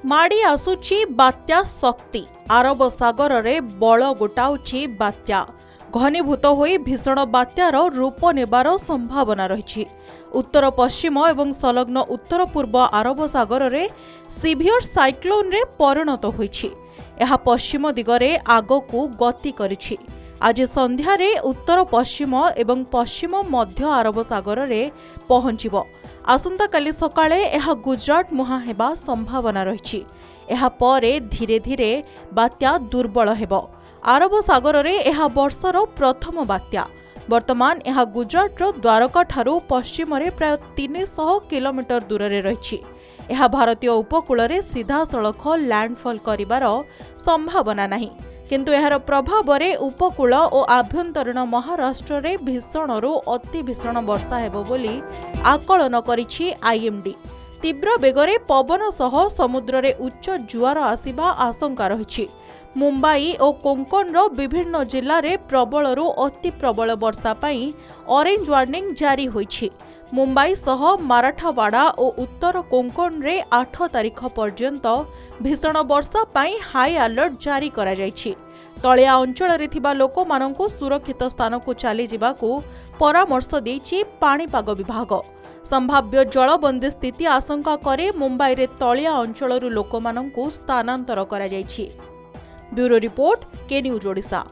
माड़ी आसुची बात्या शक्ति आरब सागर रे बल गोटाउची बात्या घनीभूत होई भीषण बात्यार रूप नेबार संभावना रही। उत्तर पश्चिम एवं संलग्न उत्तर पूर्व आरब सागर रे सिवियर साइक्लोन रे परिणत होईछि। यह पश्चिम दिगरे आगकू गति करिछि। आज संध्यारे उत्तर पश्चिम एवं पश्चिम मध्य आरब सागर रे पहुंचिबो। आसंता काली सकाळे यह गुजरात मुहां हेबा संभावना रही। यह परे धीरे धीरे बात्या दुर्बल हेबो। आरब सागर रे यह वर्षर प्रथम बात्या। वर्तमान यह गुजरात द्वारका ठारू पश्चिम रे प्राय 300 किलोमीटर दूर रे रही। यह भारतीय उपकूल रे सीधा सड़क लैंडफॉल करिवार संभावना नहीं, किंतु यार प्रभाव रे उपकूल और आभ्यंतरीण महाराष्ट्र रे भीषणरू अति भीषण वर्षा हेबो बोली आकलन करिछि आईएमडी। तीव्र बेगरे पवन सह समुद्र रे उच्च जुआर आसिबा आशंका रहिछि। मुंबई और कोंकण रो विभिन्न जिल्ला रे प्रबलरू अति प्रबल वर्षा पई ऑरेंज वार्निंग जारी होइछि। मुंबई सह मराठावाड़ा और उत्तर कोंकण रे 8 तारिख पर्यंत भीषण वर्षा पई हाई अलर्ट जारी करा जाइछि। तलिया अंचल रे थिबा लोक माननकु सुरक्षित स्थान को चली जिबाकू परामर्श देछि पाणीपाग विभाग। संभाव्य जलबंदी स्थिति आशंका करे मुंबई रे तलिया अंचलरू लोक माननकु स्थानांतर करा जाइछि। ब्यूरो रिपोर्ट के न्यूज ओडिशा।